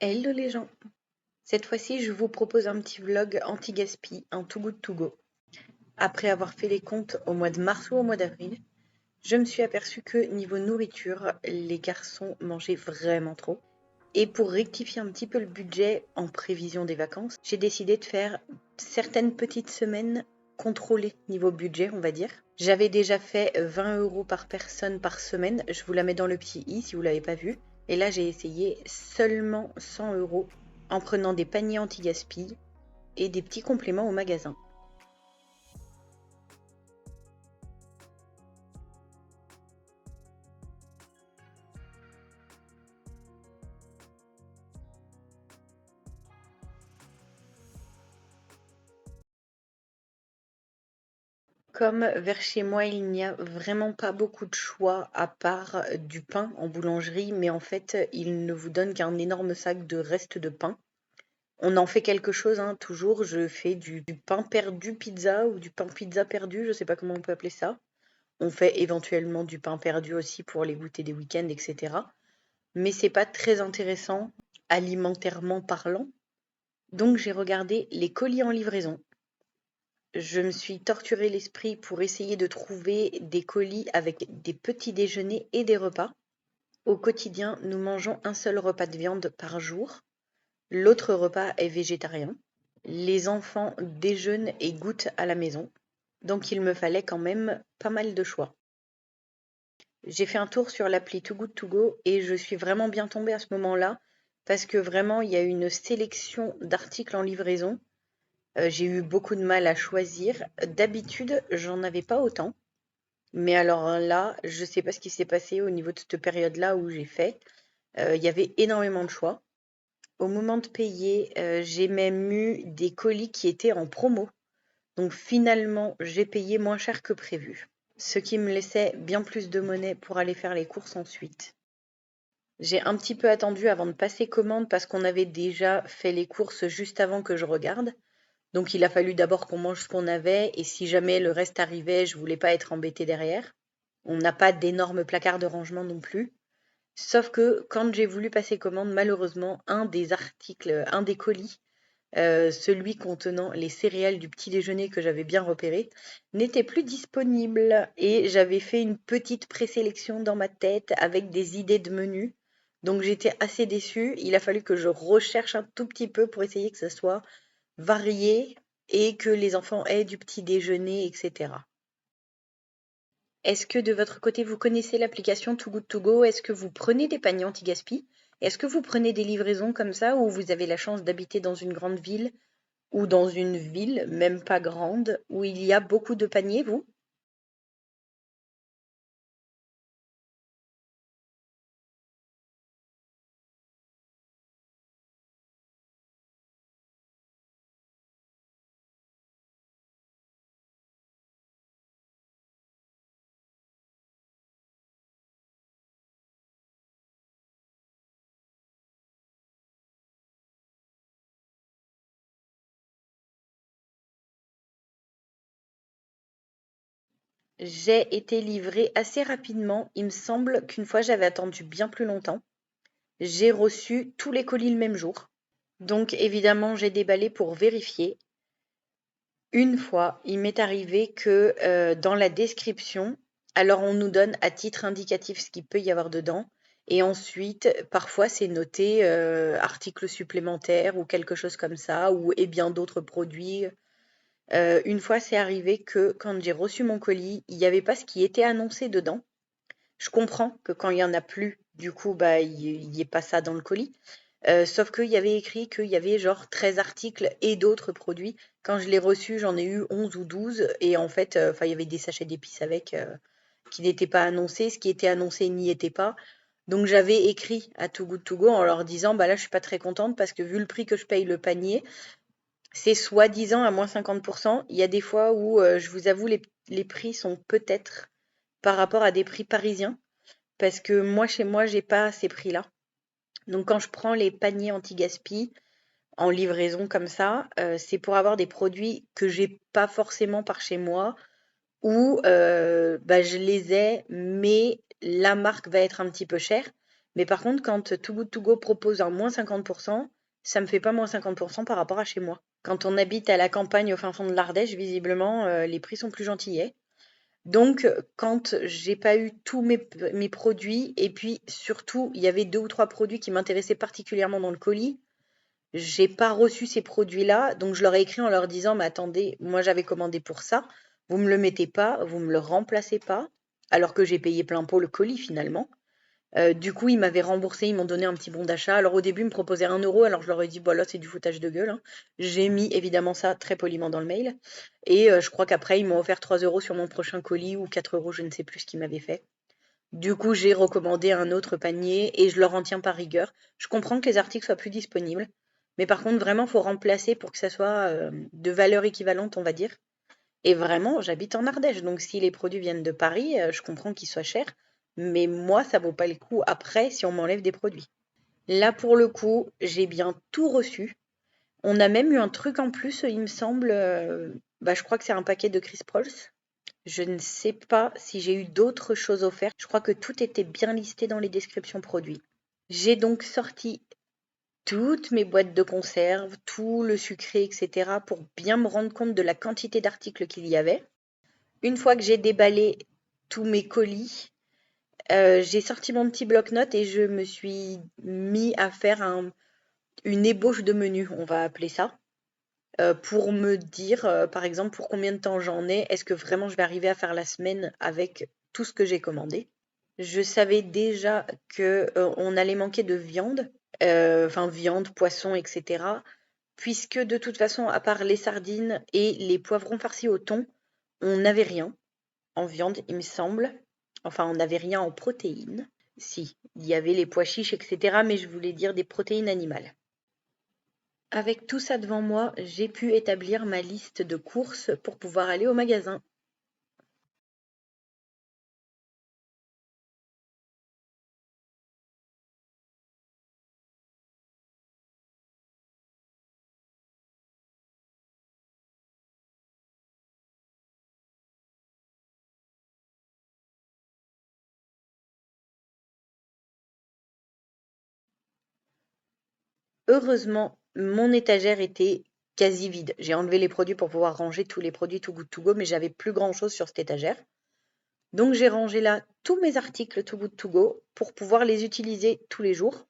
Hello les gens! Cette fois-ci, je vous propose un petit vlog anti-gaspi, un Too Good To Go. Après avoir fait les comptes au mois de mars ou au mois d'avril, je me suis aperçue que niveau nourriture, les garçons mangeaient vraiment trop. Et pour rectifier un petit peu le budget en prévision des vacances, j'ai décidé de faire certaines petites semaines contrôlées niveau budget, on va dire. J'avais déjà fait 20 € par personne par semaine. Je vous la mets dans le petit i si vous l'avez pas vu. Et là, j'ai essayé seulement 100 € en prenant des paniers anti-gaspi et des petits compléments au magasin. Comme vers chez moi, il n'y a vraiment pas beaucoup de choix à part du pain en boulangerie, mais en fait, ils ne vous donnent qu'un énorme sac de restes de pain. On en fait quelque chose, hein, toujours. Je fais du pain perdu pizza ou du pain pizza perdu, je sais pas comment on peut appeler ça. On fait éventuellement du pain perdu aussi pour les goûter des week-ends, etc. Mais c'est pas très intéressant alimentairement parlant. Donc j'ai regardé les colis en livraison. Je me suis torturé l'esprit pour essayer de trouver des colis avec des petits déjeuners et des repas. Au quotidien, nous mangeons un seul repas de viande par jour. L'autre repas est végétarien. Les enfants déjeunent et goûtent à la maison. Donc il me fallait quand même pas mal de choix. J'ai fait un tour sur l'appli Too Good To Go et je suis vraiment bien tombée à ce moment-là parce que vraiment il y a une sélection d'articles en livraison. J'ai eu beaucoup de mal à choisir. D'habitude, j'en avais pas autant. Mais alors là, je sais pas ce qui s'est passé au niveau de cette période-là où j'ai fait. Il y avait énormément de choix. Au moment de payer, j'ai même eu des colis qui étaient en promo. Donc finalement, j'ai payé moins cher que prévu, ce qui me laissait bien plus de monnaie pour aller faire les courses ensuite. J'ai un petit peu attendu avant de passer commande parce qu'on avait déjà fait les courses juste avant que je regarde. Donc il a fallu d'abord qu'on mange ce qu'on avait et si jamais le reste arrivait, je voulais pas être embêtée derrière. On n'a pas d'énormes placards de rangement non plus. Sauf que quand j'ai voulu passer commande, malheureusement, un des articles, un des colis, celui contenant les céréales du petit déjeuner que j'avais bien repéré, n'était plus disponible. Et j'avais fait une petite présélection dans ma tête avec des idées de menus. Donc j'étais assez déçue. Il a fallu que je recherche un tout petit peu pour essayer que ça soit varié et que les enfants aient du petit déjeuner, etc. Est-ce que de votre côté, vous connaissez l'application Too Good To Go? Est-ce que vous prenez des paniers anti-gaspi? Est-ce que vous prenez des livraisons comme ça ou vous avez la chance d'habiter dans une grande ville ou dans une ville, même pas grande, où il y a beaucoup de paniers, vous? J'ai été livrée assez rapidement. Il me semble qu'une fois j'avais attendu bien plus longtemps. J'ai reçu tous les colis le même jour. Donc évidemment, j'ai déballé pour vérifier. Une fois, il m'est arrivé que dans la description, alors on nous donne à titre indicatif ce qu'il peut y avoir dedans, et ensuite, parfois c'est noté article supplémentaire ou quelque chose comme ça, ou et bien d'autres produits. Une fois, c'est arrivé que quand j'ai reçu mon colis, il n'y avait pas ce qui était annoncé dedans. Je comprends que quand il y en a plus, du coup, bah, il n'y ait pas ça dans le colis. Sauf qu'il y avait écrit qu'il y avait genre 13 articles et d'autres produits. Quand je l'ai reçu, j'en ai eu 11 ou 12. Et en fait, enfin, il y avait des sachets d'épices avec qui n'étaient pas annoncés. Ce qui était annoncé n'y était pas. Donc j'avais écrit à Too Good To Go en leur disant, bah là, je suis pas très contente parce que vu le prix que je paye le panier, c'est soi-disant à moins 50%. Il y a des fois où, je vous avoue, les prix sont peut-être par rapport à des prix parisiens. Parce que moi, chez moi, j'ai pas ces prix-là. Donc quand je prends les paniers anti-gaspi en livraison comme ça, c'est pour avoir des produits que j'ai pas forcément par chez moi ou bah, je les ai, mais la marque va être un petit peu chère. Mais par contre, quand Too Good To Go propose un moins 50%, ça me fait pas moins 50% par rapport à chez moi. Quand on habite à la campagne au fin fond de l'Ardèche, visiblement, les prix sont plus gentillets. Donc, quand j'ai pas eu tous mes produits, et puis surtout, il y avait 2 ou 3 produits qui m'intéressaient particulièrement dans le colis, j'ai pas reçu ces produits-là, donc je leur ai écrit en leur disant, mais attendez, moi j'avais commandé pour ça, vous me le mettez pas, vous me le remplacez pas, alors que j'ai payé plein pot le colis finalement. Du coup, ils m'avaient remboursé, ils m'ont donné un petit bon d'achat. Alors au début, ils me proposaient 1 euro, alors je leur ai dit, bah là, c'est du foutage de gueule, hein. J'ai mis évidemment ça très poliment dans le mail. Et je crois qu'après, ils m'ont offert 3 € sur mon prochain colis ou 4 €, je ne sais plus ce qu'ils m'avaient fait. Du coup, j'ai recommandé un autre panier et je leur en tiens par rigueur. Je comprends que les articles soient plus disponibles, mais par contre, vraiment, il faut remplacer pour que ça soit de valeur équivalente, on va dire. Et vraiment, j'habite en Ardèche, donc si les produits viennent de Paris, je comprends qu'ils soient chers, mais moi, ça vaut pas le coup après si on m'enlève des produits. Là, pour le coup, j'ai bien tout reçu. On a même eu un truc en plus, il me semble. Bah, je crois que c'est un paquet de Chris Prols. Je ne sais pas si j'ai eu d'autres choses offertes. Je crois que tout était bien listé dans les descriptions produits. J'ai donc sorti toutes mes boîtes de conserve, tout le sucré, etc. pour bien me rendre compte de la quantité d'articles qu'il y avait. Une fois que j'ai déballé tous mes colis, j'ai sorti mon petit bloc-notes et je me suis mis à faire une ébauche de menu, on va appeler ça, pour me dire, par exemple, pour combien de temps j'en ai, est-ce que vraiment je vais arriver à faire la semaine avec tout ce que j'ai commandé. Je savais déjà que on allait manquer de viande, enfin viande, poisson, etc. Puisque de toute façon, à part les sardines et les poivrons farcis au thon, on n'avait rien en viande, il me semble. Enfin, on n'avait rien en protéines. Si, il y avait les pois chiches, etc. Mais je voulais dire des protéines animales. Avec tout ça devant moi, j'ai pu établir ma liste de courses pour pouvoir aller au magasin. Heureusement, mon étagère était quasi vide. J'ai enlevé les produits pour pouvoir ranger tous les produits Too Good To Go, mais j'avais plus grand-chose sur cette étagère. Donc j'ai rangé là tous mes articles Too Good To Go pour pouvoir les utiliser tous les jours.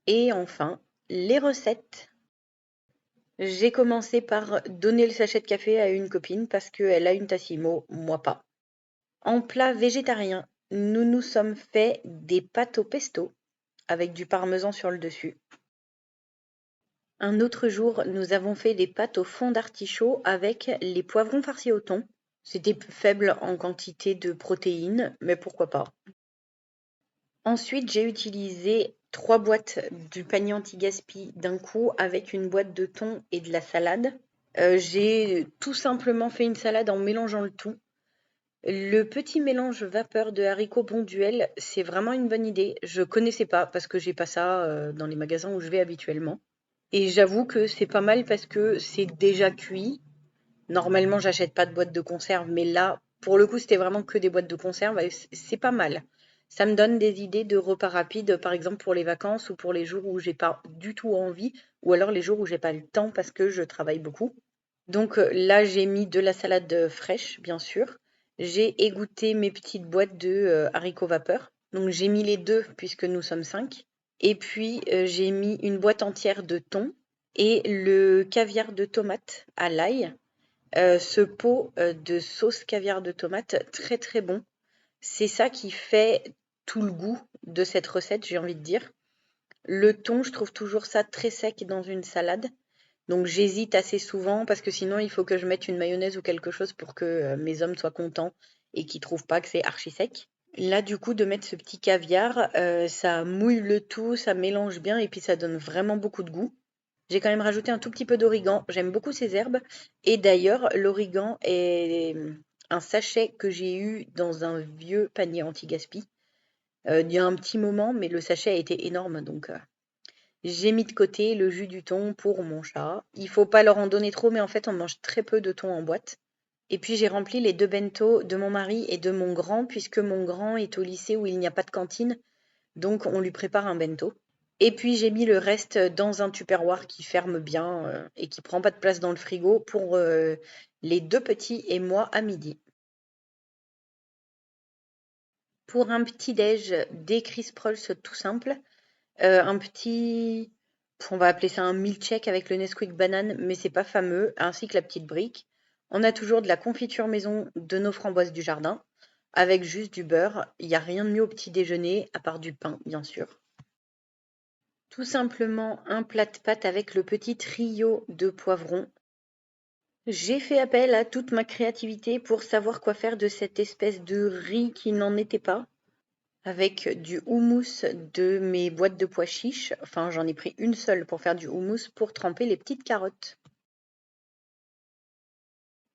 Et enfin, les recettes. J'ai commencé par donner le sachet de café à une copine parce qu'elle a une Tassimo, moi pas. En plat végétarien, nous nous sommes fait des pâtes au pesto avec du parmesan sur le dessus. Un autre jour, nous avons fait des pâtes au fond d'artichaut avec les poivrons farcis au thon. C'était faible en quantité de protéines, mais pourquoi pas. Ensuite, j'ai utilisé 3 boîtes du panier anti-gaspi d'un coup avec une boîte de thon et de la salade. J'ai tout simplement fait une salade en mélangeant le tout. Le petit mélange vapeur de haricots Bonduelle, c'est vraiment une bonne idée. Je connaissais pas parce que j'ai pas ça dans les magasins où je vais habituellement. Et j'avoue que c'est pas mal parce que c'est déjà cuit. Normalement, j'achète pas de boîte de conserve, mais là, pour le coup, c'était vraiment que des boîtes de conserve et c'est pas mal. Ça me donne des idées de repas rapides, par exemple pour les vacances ou pour les jours où j'ai pas du tout envie, ou alors les jours où j'ai pas le temps parce que je travaille beaucoup. Donc là, j'ai mis de la salade fraîche, bien sûr. J'ai égoutté mes petites boîtes de haricots vapeur. Donc j'ai mis les deux puisque nous sommes 5. Et puis j'ai mis une boîte entière de thon et le caviar de tomate à l'ail. Ce pot de sauce caviar de tomate, très très bon. C'est ça qui fait tout le goût de cette recette, j'ai envie de dire. Le thon, je trouve toujours ça très sec dans une salade. Donc j'hésite assez souvent parce que sinon il faut que je mette une mayonnaise ou quelque chose pour que mes hommes soient contents et qu'ils trouvent pas que c'est archi sec. Là du coup de mettre ce petit caviar, ça mouille le tout, ça mélange bien et puis ça donne vraiment beaucoup de goût. J'ai quand même rajouté un tout petit peu d'origan, j'aime beaucoup ces herbes et d'ailleurs l'origan est un sachet que j'ai eu dans un vieux panier anti-gaspi. il y a un petit moment, mais le sachet a été énorme, donc j'ai mis de côté le jus du thon pour mon chat. Il faut pas leur en donner trop, mais en fait, on mange très peu de thon en boîte. Et puis j'ai rempli les 2 bento de mon mari et de mon grand, puisque mon grand est au lycée où il n'y a pas de cantine, donc on lui prépare un bento. Et puis j'ai mis le reste dans un tupperware qui ferme bien et qui prend pas de place dans le frigo pour les 2 petits et moi à midi. Pour un petit-déj, des crisp rolls tout simple, un petit, on va appeler ça un milkshake avec le Nesquik banane, mais c'est pas fameux, ainsi que la petite brique. On a toujours de la confiture maison de nos framboises du jardin, avec juste du beurre. Il n'y a rien de mieux au petit déjeuner, à part du pain, bien sûr. Tout simplement un plat de pâtes avec le petit trio de poivrons. J'ai fait appel à toute ma créativité pour savoir quoi faire de cette espèce de riz qui n'en était pas, avec du houmous de mes boîtes de pois chiches. Enfin, j'en ai pris une seule pour faire du houmous pour tremper les petites carottes.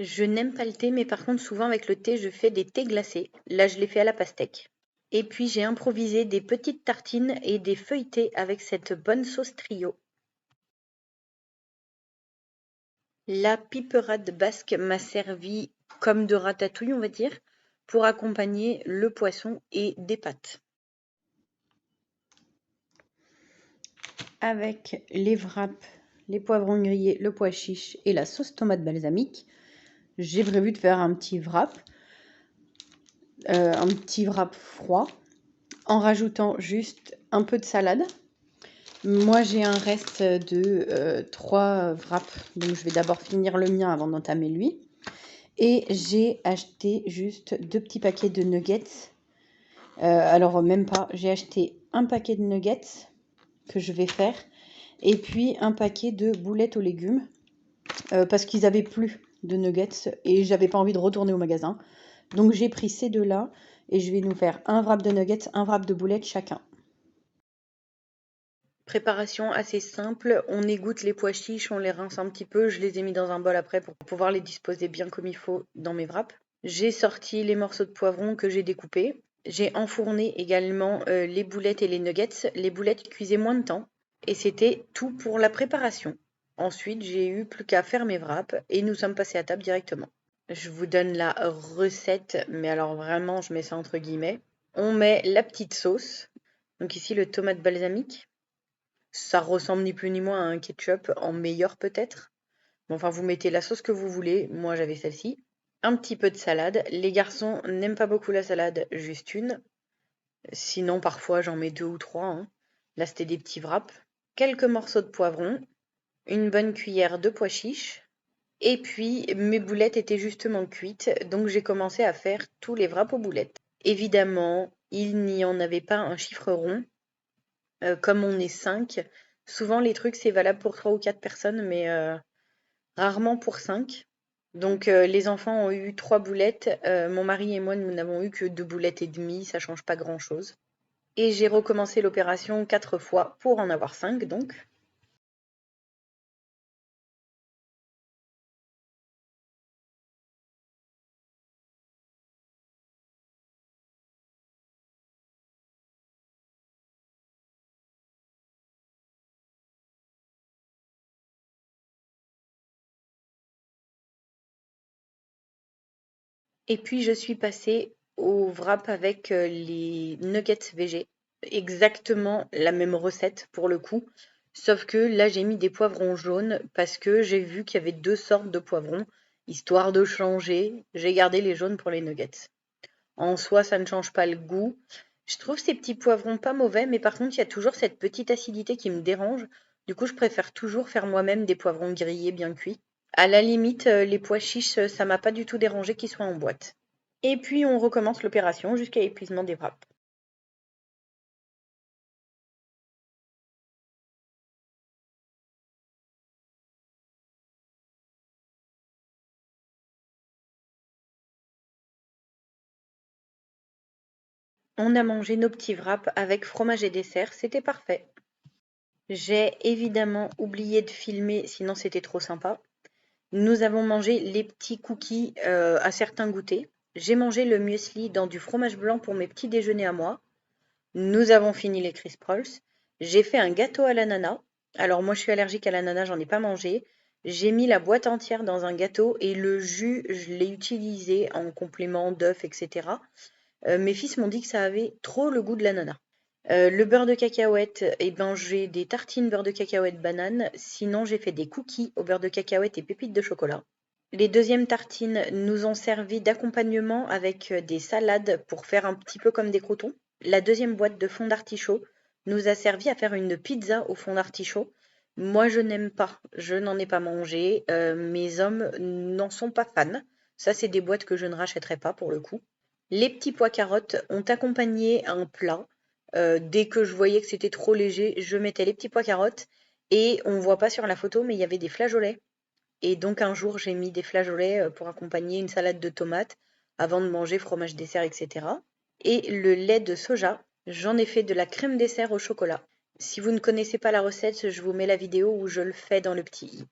Je n'aime pas le thé, mais par contre, souvent avec le thé, je fais des thés glacés. Là, je l'ai fait à la pastèque. Et puis, j'ai improvisé des petites tartines et des feuilletés avec cette bonne sauce trio. La piperade basque m'a servi comme de ratatouille, on va dire, pour accompagner le poisson et des pâtes. Avec les wraps, les poivrons grillés, le pois chiche et la sauce tomate balsamique, j'ai prévu de faire un petit wrap froid, en rajoutant juste un peu de salade. Moi, j'ai un reste de 3 wraps, donc je vais d'abord finir le mien avant d'entamer lui. Et j'ai acheté juste 2 petits paquets de nuggets. Alors même pas, j'ai acheté un paquet de nuggets que je vais faire et puis un paquet de boulettes aux légumes parce qu'ils avaient plus de nuggets et j'avais pas envie de retourner au magasin. Donc j'ai pris ces deux-là et je vais nous faire un wrap de nuggets, un wrap de boulettes chacun. Préparation assez simple, on égoutte les pois chiches, on les rince un petit peu, je les ai mis dans un bol après pour pouvoir les disposer bien comme il faut dans mes wraps. J'ai sorti les morceaux de poivron que j'ai découpés. J'ai enfourné également les boulettes et les nuggets. Les boulettes cuisaient moins de temps et c'était tout pour la préparation. Ensuite, j'ai eu plus qu'à faire mes wraps et nous sommes passés à table directement. Je vous donne la recette, mais alors vraiment, je mets ça entre guillemets. On met la petite sauce, donc ici le tomate balsamique. Ça ressemble ni plus ni moins à un ketchup, en meilleur peut-être. Bon, enfin, vous mettez la sauce que vous voulez. Moi, j'avais celle-ci. Un petit peu de salade. Les garçons n'aiment pas beaucoup la salade, juste une. Sinon, parfois, j'en mets 2 ou 3, hein. Là, c'était des petits wraps. Quelques morceaux de poivron. Une bonne cuillère de pois chiches. Et puis, mes boulettes étaient justement cuites, donc j'ai commencé à faire tous les wraps aux boulettes. Évidemment, il n'y en avait pas un chiffre rond. Comme on est 5, souvent les trucs c'est valable pour 3 ou 4 personnes, mais rarement pour 5. Donc les enfants ont eu 3 boulettes, mon mari et moi nous n'avons eu que 2 boulettes et demie, ça change pas grand-chose. Et j'ai recommencé l'opération 4 fois pour en avoir 5 donc. Et puis je suis passée au wrap avec les nuggets végé. Exactement la même recette pour le coup. Sauf que là j'ai mis des poivrons jaunes parce que j'ai vu qu'il y avait 2 sortes de poivrons. Histoire de changer, j'ai gardé les jaunes pour les nuggets. En soi, ça ne change pas le goût. Je trouve ces petits poivrons pas mauvais, mais par contre, il y a toujours cette petite acidité qui me dérange. Du coup, je préfère toujours faire moi-même des poivrons grillés bien cuits. À la limite, les pois chiches, ça m'a pas du tout dérangé qu'ils soient en boîte. Et puis on recommence l'opération jusqu'à épuisement des wraps. On a mangé nos petits wraps avec fromage et dessert, c'était parfait. J'ai évidemment oublié de filmer, sinon c'était trop sympa. Nous avons mangé les petits cookies à certains goûters. J'ai mangé le muesli dans du fromage blanc pour mes petits déjeuners à moi. Nous avons fini les Crisp Rolls. J'ai fait un gâteau à l'ananas. Alors moi je suis allergique à l'ananas, j'en ai pas mangé. J'ai mis la boîte entière dans un gâteau et le jus, je l'ai utilisé en complément d'œufs, etc. Mes fils m'ont dit que ça avait trop le goût de l'ananas. Le beurre de cacahuète, eh ben, j'ai des tartines beurre de cacahuète banane. Sinon, j'ai fait des cookies au beurre de cacahuète et pépites de chocolat. Les deuxièmes tartines nous ont servi d'accompagnement avec des salades pour faire un petit peu comme des croûtons. La deuxième boîte de fond d'artichaut nous a servi à faire une pizza au fond d'artichaut. Moi, je n'aime pas, je n'en ai pas mangé. Mes hommes n'en sont pas fans. Ça, c'est des boîtes que je ne rachèterai pas pour le coup. Les petits pois carottes ont accompagné un plat. Dès que je voyais que c'était trop léger, je mettais les petits pois carottes et on voit pas sur la photo, mais il y avait des flageolets. Et donc un jour, j'ai mis des flageolets pour accompagner une salade de tomates avant de manger fromage dessert, etc. Et le lait de soja, j'en ai fait de la crème dessert au chocolat. Si vous ne connaissez pas la recette, je vous mets la vidéo où je le fais dans le petit i.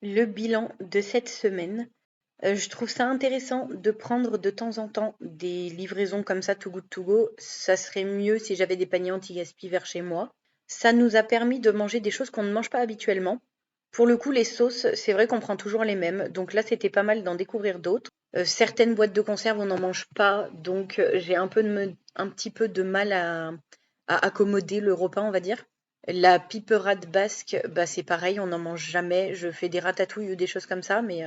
Le bilan de cette semaine. Je trouve ça intéressant de prendre de temps en temps des livraisons comme ça, Too Good To Go. Ça serait mieux si j'avais des paniers anti-gaspi vers chez moi. Ça nous a permis de manger des choses qu'on ne mange pas habituellement. Pour le coup, les sauces, c'est vrai qu'on prend toujours les mêmes. Donc là, c'était pas mal d'en découvrir d'autres. Certaines boîtes de conserve, on n'en mange pas. Donc j'ai un petit peu de mal à accommoder le repas, on va dire. La piperade basque, bah, c'est pareil, on n'en mange jamais. Je fais des ratatouilles ou des choses comme ça, mais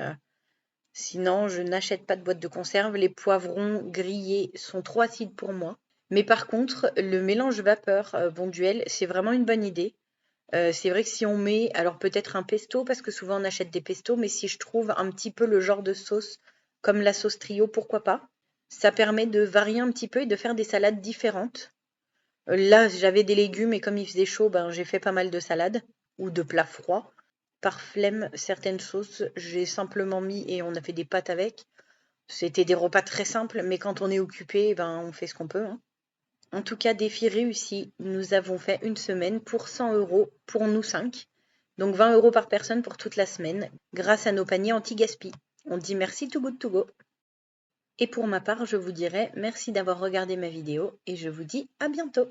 sinon, je n'achète pas de boîte de conserve. Les poivrons grillés sont trop acides pour moi. Mais par contre, le mélange vapeur Bonduelle, c'est vraiment une bonne idée. C'est vrai que si on met, alors peut-être un pesto, parce que souvent on achète des pestos, mais si je trouve un petit peu le genre de sauce, comme la sauce trio, pourquoi pas? Ça permet de varier un petit peu et de faire des salades différentes. Là, j'avais des légumes et comme il faisait chaud, ben, j'ai fait pas mal de salades ou de plats froids. Par flemme, certaines sauces, j'ai simplement mis et on a fait des pâtes avec. C'était des repas très simples, mais quand on est occupé, ben, on fait ce qu'on peut, hein. En tout cas, défi réussi. Nous avons fait une semaine pour 100 € pour nous 5. Donc 20 € par personne pour toute la semaine, grâce à nos paniers anti-gaspi. On dit merci Too Good To Go. Et pour ma part, je vous dirais merci d'avoir regardé ma vidéo et je vous dis à bientôt.